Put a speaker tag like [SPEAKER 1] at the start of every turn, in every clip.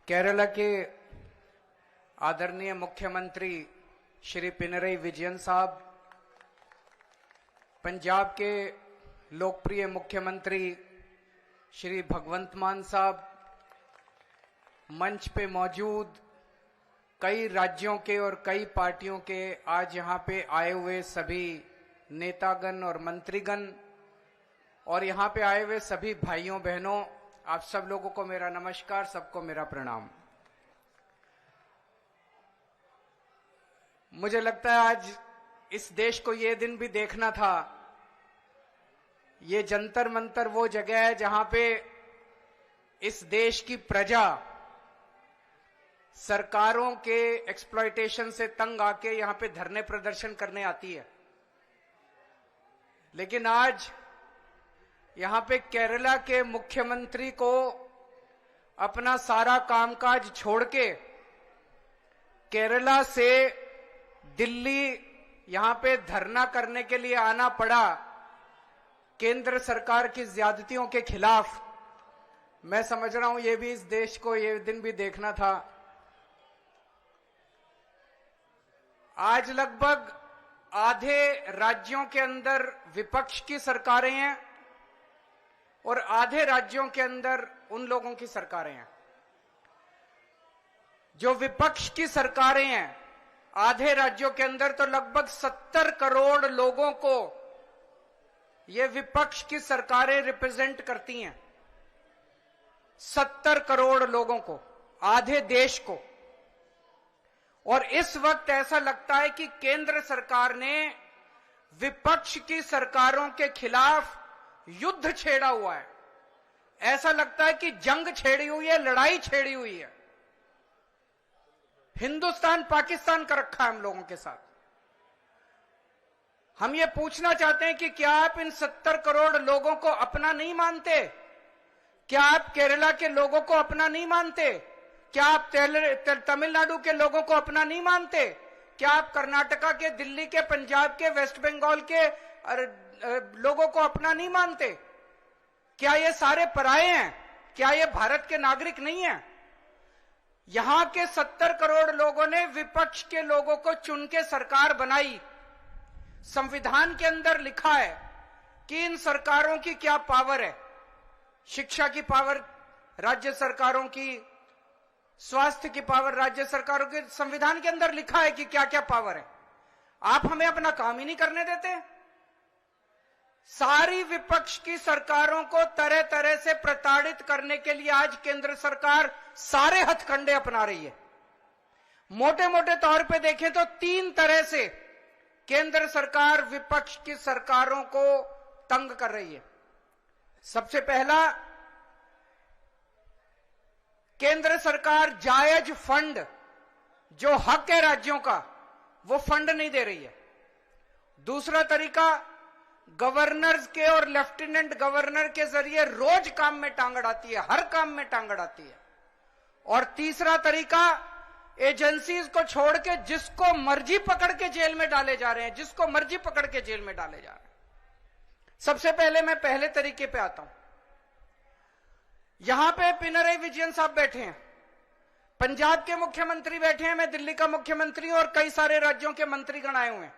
[SPEAKER 1] केरला के आदरणीय मुख्यमंत्री श्री पिनरई विजयन साहब, पंजाब के लोकप्रिय मुख्यमंत्री श्री भगवंत मान साहब, मंच पे मौजूद कई राज्यों के और कई पार्टियों के आज यहां पे आए हुए सभी नेतागण और मंत्रीगण और यहां पे आए हुए सभी भाइयों बहनों, आप सब लोगों को मेरा नमस्कार, सबको मेरा प्रणाम। मुझे लगता है आज इस देश को ये दिन भी देखना था। ये जंतर मंतर वो जगह है जहां पे इस देश की प्रजा सरकारों के एक्सप्लॉयटेशन से तंग आके यहां पे धरने प्रदर्शन करने आती है। लेकिन आज यहां पे केरला के मुख्यमंत्री को अपना सारा कामकाज छोड़ के केरला से दिल्ली यहां पे धरना करने के लिए आना पड़ा केंद्र सरकार की ज्यादतियों के खिलाफ। मैं समझ रहा हूं ये भी इस देश को ये दिन भी देखना था। आज लगभग आधे राज्यों के अंदर विपक्ष की सरकारें हैं और आधे राज्यों के अंदर उन लोगों की सरकारें हैं। जो विपक्ष की सरकारें हैं आधे राज्यों के अंदर, तो लगभग 70 करोड़ लोगों को ये विपक्ष की सरकारें रिप्रेजेंट करती हैं। 70 करोड़ लोगों को, आधे देश को। और इस वक्त ऐसा लगता है कि केंद्र सरकार ने विपक्ष की सरकारों के खिलाफ युद्ध छेड़ा हुआ है। ऐसा लगता है कि जंग छेड़ी हुई है, लड़ाई छेड़ी हुई है। हिंदुस्तान पाकिस्तान का रखा है हम लोगों के साथ। हम ये पूछना चाहते हैं कि क्या आप इन 70 करोड़ लोगों को अपना नहीं मानते? क्या आप केरला के लोगों को अपना नहीं मानते? क्या आप तमिलनाडु के लोगों को अपना नहीं मानते? क्या आप कर्नाटका के, दिल्ली के, पंजाब के, वेस्ट बंगाल के लोगों को अपना नहीं मानते? क्या ये सारे पराये हैं? क्या ये भारत के नागरिक नहीं हैं? यहां के 70 करोड़ लोगों ने विपक्ष के लोगों को चुन के सरकार बनाई। संविधान के अंदर लिखा है कि इन सरकारों की क्या पावर है। शिक्षा की पावर राज्य सरकारों की, स्वास्थ्य की पावर राज्य सरकारों के, संविधान के अंदर लिखा है कि क्या क्या पावर है। आप हमें अपना काम ही नहीं करने देते। सारी विपक्ष की सरकारों को तरह तरह से प्रताड़ित करने के लिए आज केंद्र सरकार सारे हथकंडे अपना रही है। मोटे मोटे तौर पे देखें तो 3 तरह से केंद्र सरकार विपक्ष की सरकारों को तंग कर रही है। सबसे पहला, केंद्र सरकार जायज फंड, जो हक है राज्यों का, वो फंड नहीं दे रही है। दूसरा तरीका, गवर्नर्स के और लेफ्टिनेंट गवर्नर के जरिए रोज काम में टांग अड़ाती है, हर काम में टांग अड़ाती है। और तीसरा तरीका, एजेंसीज को छोड़ के जिसको मर्जी पकड़ के जेल में डाले जा रहे हैं, जिसको मर्जी पकड़ के जेल में डाले जा रहे हैं। सबसे पहले मैं पहले तरीके पे आता हूं। यहां पे पिनरई विजयन साहब बैठे हैं, पंजाब के मुख्यमंत्री बैठे हैं, मैं दिल्ली का मुख्यमंत्री हूं और कई सारे राज्यों के मंत्रीगण आए हुए हैं।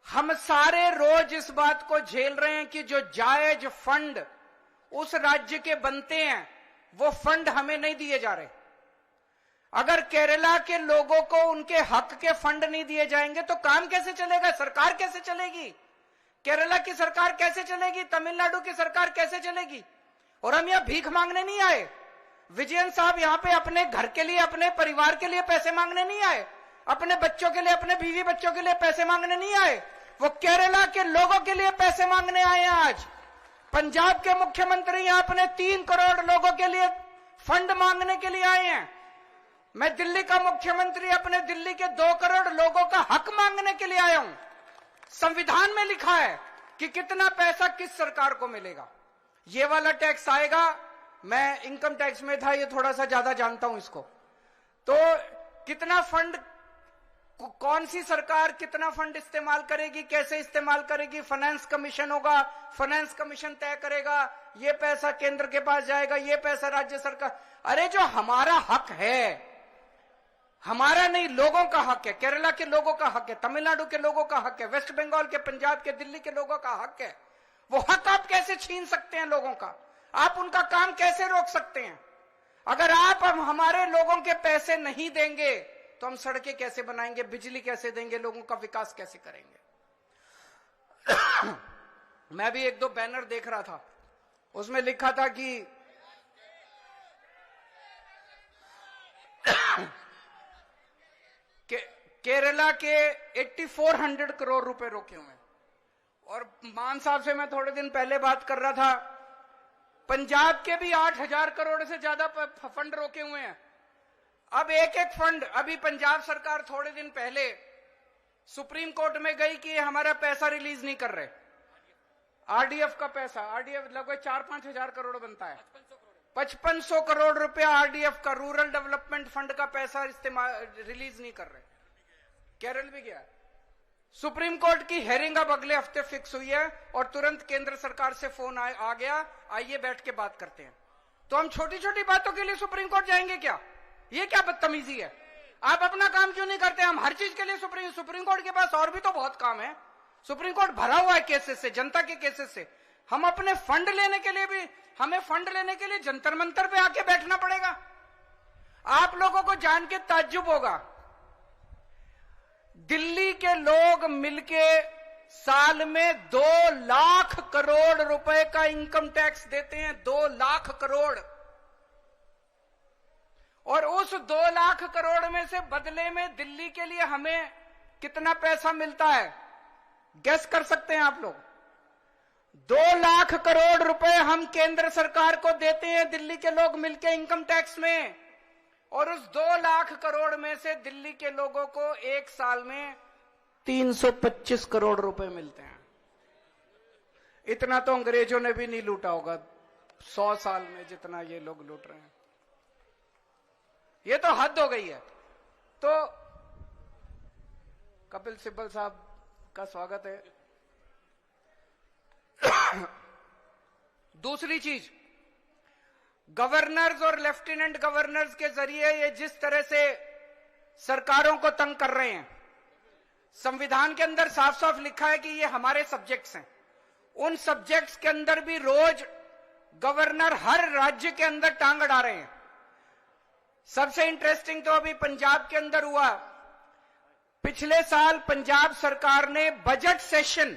[SPEAKER 1] हम सारे रोज इस बात को झेल रहे हैं कि जो जायज फंड उस राज्य के बनते हैं वो फंड हमें नहीं दिए जा रहे। अगर केरला के लोगों को उनके हक के फंड नहीं दिए जाएंगे तो काम कैसे चलेगा? सरकार कैसे चलेगी? केरला की सरकार कैसे चलेगी? तमिलनाडु की सरकार कैसे चलेगी? और हम यहां भीख मांगने नहीं आए। विजयन साहब यहां पे अपने घर के लिए, अपने परिवार के लिए पैसे मांगने नहीं आए, अपने बच्चों के लिए, अपने बीवी बच्चों के लिए पैसे मांगने नहीं आए। वो केरला के लोगों के लिए पैसे मांगने आए हैं। आज पंजाब के मुख्यमंत्री यहां अपने 3 करोड़ लोगों के लिए फंड मांगने के लिए आए हैं। मैं दिल्ली का मुख्यमंत्री अपने दिल्ली के 2 करोड़ लोगों का हक मांगने के लिए आया हूं। संविधान में लिखा है कि कितना पैसा किस सरकार को मिलेगा। ये वाला टैक्स आएगा, मैं इनकम टैक्स में था, ये थोड़ा सा ज्यादा जानता हूं इसको, तो कितना फंड कौन सी सरकार कितना फंड इस्तेमाल करेगी, कैसे इस्तेमाल करेगी, फाइनेंस कमीशन होगा, फाइनेंस कमीशन तय करेगा, ये पैसा केंद्र के पास जाएगा, ये पैसा राज्य सरकार। अरे जो हमारा हक है, हमारा नहीं, लोगों का हक है, केरला के लोगों का हक है, तमिलनाडु के लोगों का हक है, वेस्ट बंगाल के, पंजाब के, दिल्ली के लोगों का हक है, वो हक आप कैसे छीन सकते हैं लोगों का? आप उनका काम कैसे रोक सकते हैं? अगर आप अब हमारे लोगों के पैसे नहीं देंगे तो हम सड़कें कैसे बनाएंगे, बिजली कैसे देंगे, लोगों का विकास कैसे करेंगे? मैं भी एक दो बैनर देख रहा था, उसमें लिखा था कि केरला के 8400 करोड़ रुपए रोके हुए हैं। और मान साहब से मैं थोड़े दिन पहले बात कर रहा था, पंजाब के भी 8000 करोड़ से ज्यादा फंड रोके हुए हैं। अब एक एक फंड, अभी पंजाब सरकार थोड़े दिन पहले सुप्रीम कोर्ट में गई कि हमारा पैसा रिलीज नहीं कर रहे, आरडीएफ का पैसा, आरडीएफ लगभग 4-5 हजार करोड़ बनता है, 5500 करोड़ रुपया आरडीएफ का, रूरल डेवलपमेंट फंड का पैसा इस्तेमाल रिलीज नहीं कर रहे। केरल भी गया, सुप्रीम कोर्ट की हेयरिंग अब अगले हफ्ते फिक्स हुई है और तुरंत केंद्र सरकार से फोन आ गया, आइए बैठ के बात करते हैं। तो हम छोटी छोटी बातों के लिए सुप्रीम कोर्ट जाएंगे क्या? ये क्या बदतमीजी है? आप अपना काम क्यों नहीं करते? हम हर चीज के लिए सुप्रीम कोर्ट के पास और भी तो बहुत काम है। सुप्रीम कोर्ट भरा हुआ है केसेस से, जनता के केसेस से। हम अपने फंड लेने के लिए भी, हमें फंड लेने के लिए जंतर मंतर पे आके बैठना पड़ेगा। आप लोगों को जान के ताज्जुब होगा, दिल्ली के लोग मिलके साल में 2 लाख करोड़ रुपए का इनकम टैक्स देते हैं, 2 लाख करोड़। और उस 2 लाख करोड़ में से बदले में दिल्ली के लिए हमें कितना पैसा मिलता है, गेस कर सकते हैं आप लोग? 2 लाख करोड़ रुपए हम केंद्र सरकार को देते हैं दिल्ली के लोग मिलके इनकम टैक्स में, और उस 2 लाख करोड़ में से दिल्ली के लोगों को एक साल में 325 करोड़ रुपए मिलते हैं। इतना तो अंग्रेजों ने भी नहीं लूटा होगा 100 साल में जितना ये लोग लूट रहे हैं। ये तो हद हो गई है। तो कपिल सिब्बल साहब का स्वागत है। दूसरी चीज, गवर्नर्स और लेफ्टिनेंट गवर्नर्स के जरिए ये जिस तरह से सरकारों को तंग कर रहे हैं, संविधान के अंदर साफ साफ लिखा है कि ये हमारे सब्जेक्ट्स हैं। उन सब्जेक्ट्स के अंदर भी रोज गवर्नर हर राज्य के अंदर टांग अड़ा रहे हैं। सबसे इंटरेस्टिंग तो अभी पंजाब के अंदर हुआ। पिछले साल पंजाब सरकार ने बजट सेशन,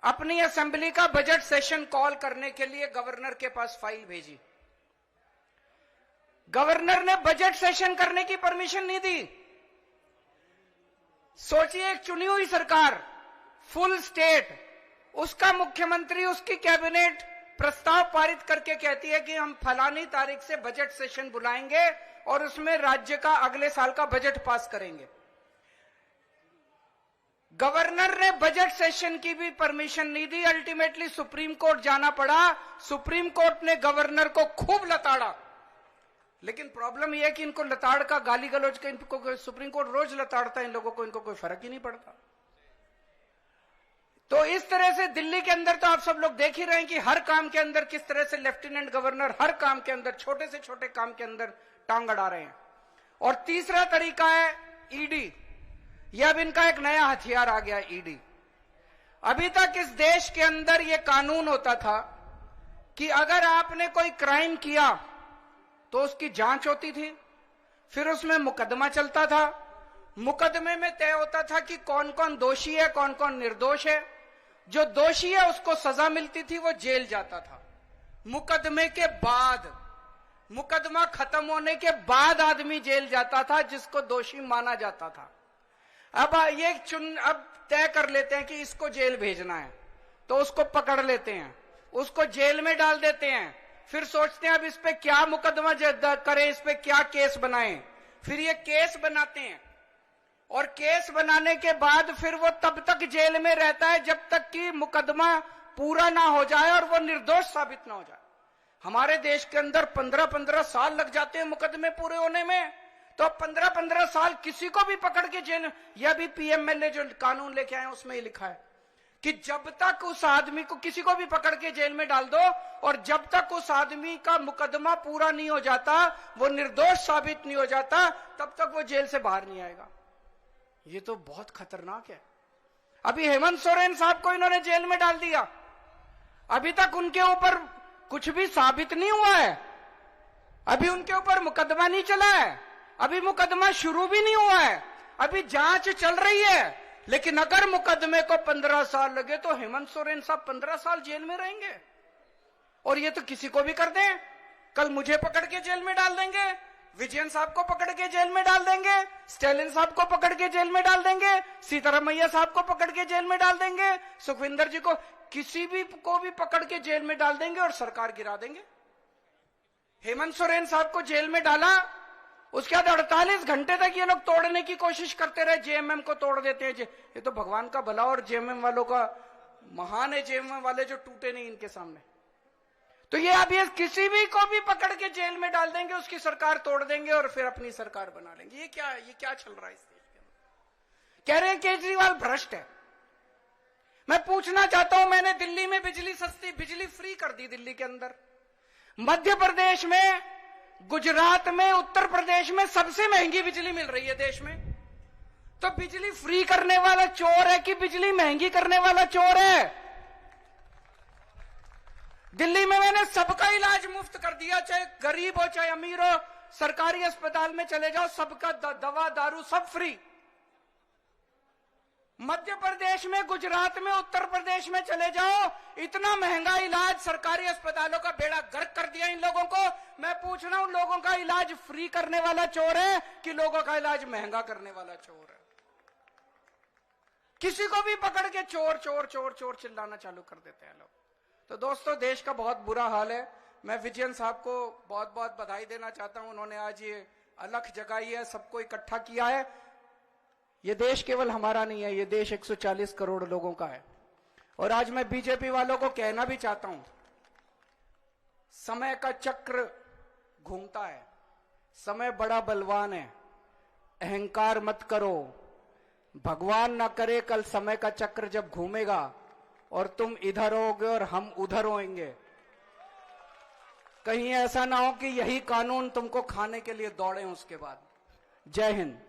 [SPEAKER 1] अपनी असेंबली का बजट सेशन कॉल करने के लिए गवर्नर के पास फाइल भेजी। गवर्नर ने बजट सेशन करने की परमिशन नहीं दी। सोचिए, एक चुनी हुई सरकार, फुल स्टेट, उसका मुख्यमंत्री, उसकी कैबिनेट प्रस्ताव पारित करके कहती है कि हम फलानी तारीख से बजट सेशन बुलाएंगे और उसमें राज्य का अगले साल का बजट पास करेंगे। गवर्नर ने बजट सेशन की भी परमिशन नहीं दी। अल्टीमेटली सुप्रीम कोर्ट जाना पड़ा। सुप्रीम कोर्ट ने गवर्नर को खूब लताड़ा। लेकिन प्रॉब्लम यह है कि इनको लताड़ का, गाली गलौज का, इनको सुप्रीम कोर्ट रोज लताड़ता है इन लोगों को, इनको कोई फर्क ही नहीं पड़ता। तो इस तरह से दिल्ली के अंदर तो आप सब लोग देख ही रहे हैं कि हर काम के अंदर किस तरह से लेफ्टिनेंट गवर्नर हर काम के अंदर, छोटे से छोटे काम के अंदर टांग अड़ा रहे हैं। और तीसरा तरीका है ईडी। यह अब इनका एक नया हथियार आ गया, ईडी। अभी तक इस देश के अंदर यह कानून होता था कि अगर आपने कोई क्राइम किया तो उसकी जांच होती थी, फिर उसमें मुकदमा चलता था। मुकदमे में तय होता था कि कौन कौन दोषी है, कौन कौन निर्दोष है। जो दोषी है उसको सजा मिलती थी, वो जेल जाता था। मुकदमे के बाद, मुकदमा खत्म होने के बाद आदमी जेल जाता था जिसको दोषी माना जाता था। अब अब तय कर लेते हैं कि इसको जेल भेजना है, तो उसको पकड़ लेते हैं, उसको जेल में डाल देते हैं। फिर सोचते हैं अब इस पे क्या मुकदमा करें, इस पे क्या केस बनाएं। फिर ये केस बनाते हैं और केस बनाने के बाद फिर वो तब तक जेल में रहता है जब तक कि मुकदमा पूरा ना हो जाए और वो निर्दोष साबित ना हो जाए। हमारे देश के अंदर 15-15 साल लग जाते हैं मुकदमे पूरे होने में। तो 15-15 साल किसी को भी पकड़ के जेल, यह भी पीएमएलए जो कानून लेके आए उसमें ही लिखा है कि जब तक उस आदमी को, किसी को भी पकड़ के जेल में डाल दो और जब तक उस आदमी का मुकदमा पूरा नहीं हो जाता, वो निर्दोष साबित नहीं हो जाता, तब तक वो जेल से बाहर नहीं आएगा। ये तो बहुत खतरनाक है। अभी हेमंत सोरेन साहब को इन्होंने जेल में डाल दिया, अभी तक उनके ऊपर कुछ भी साबित नहीं हुआ है, अभी उनके ऊपर मुकदमा नहीं चला है, अभी मुकदमा शुरू भी नहीं हुआ है, अभी जांच चल रही है। लेकिन अगर मुकदमे को 15 साल लगे तो हेमंत सोरेन साहब 15 साल जेल में रहेंगे। और ये तो किसी को भी कर दें, कल मुझे पकड़ के जेल में डाल देंगे, विजयन साहब को पकड़ के जेल में डाल देंगे, स्टालिन साहब को पकड़ के जेल में डाल देंगे, सीतारमैया साहब को पकड़ के जेल में डाल देंगे, सुखविंदर जी को, किसी भी को भी पकड़ के जेल में डाल देंगे और सरकार गिरा देंगे। हेमंत सोरेन साहब को जेल में डाला, उसके बाद 48 घंटे तक ये लोग तोड़ने की कोशिश करते रहे, जेएमएम को तोड़ देते हैं। ये तो भगवान का भला और जेएमएम वालों का महान है, जेएमएम वाले जो टूटे नहीं इनके सामने। तो ये अब ये किसी भी को भी पकड़ के जेल में डाल देंगे, उसकी सरकार तोड़ देंगे और फिर अपनी सरकार बना लेंगे। ये क्या चल रहा है इस देश के अंदर? कह रहे हैं केजरीवाल भ्रष्ट है। मैं पूछना चाहता हूं, मैंने दिल्ली में बिजली सस्ती, बिजली फ्री कर दी दिल्ली के अंदर, मध्य प्रदेश में, गुजरात में, उत्तर प्रदेश में सबसे महंगी बिजली मिल रही है देश में। तो बिजली फ्री करने वाला चोर है कि बिजली महंगी करने वाला चोर है? दिल्ली में मैंने सबका इलाज मुफ्त कर दिया, चाहे गरीब हो चाहे अमीर हो, सरकारी अस्पताल में चले जाओ, सबका दवा दारू सब फ्री। मध्य प्रदेश में, गुजरात में, उत्तर प्रदेश में चले जाओ, इतना महंगा इलाज, सरकारी अस्पतालों का बेड़ा गर्क कर दिया इन लोगों को। मैं पूछ रहा हूं, लोगों का इलाज फ्री करने वाला चोर है कि लोगों का इलाज महंगा करने वाला चोर है? किसी को भी पकड़ के चोर चोर चोर चोर चिल्लाना चालू कर देते हैं लोग। तो दोस्तों, देश का बहुत बुरा हाल है। मैं विजयन साहब को बहुत बहुत बधाई देना चाहता हूं, उन्होंने आज ये अलख जगाई है, सबको इकट्ठा किया है। ये देश केवल हमारा नहीं है, ये देश 140 करोड़ लोगों का है। और आज मैं बीजेपी वालों को कहना भी चाहता हूं, समय का चक्र घूमता है, समय बड़ा बलवान है, अहंकार मत करो। भगवान ना करे कल समय का चक्र जब घूमेगा और तुम इधर होगे और हम उधर होंगे, कहीं ऐसा ना हो कि यही कानून तुमको खाने के लिए दौड़े उसके बाद। जय हिंद।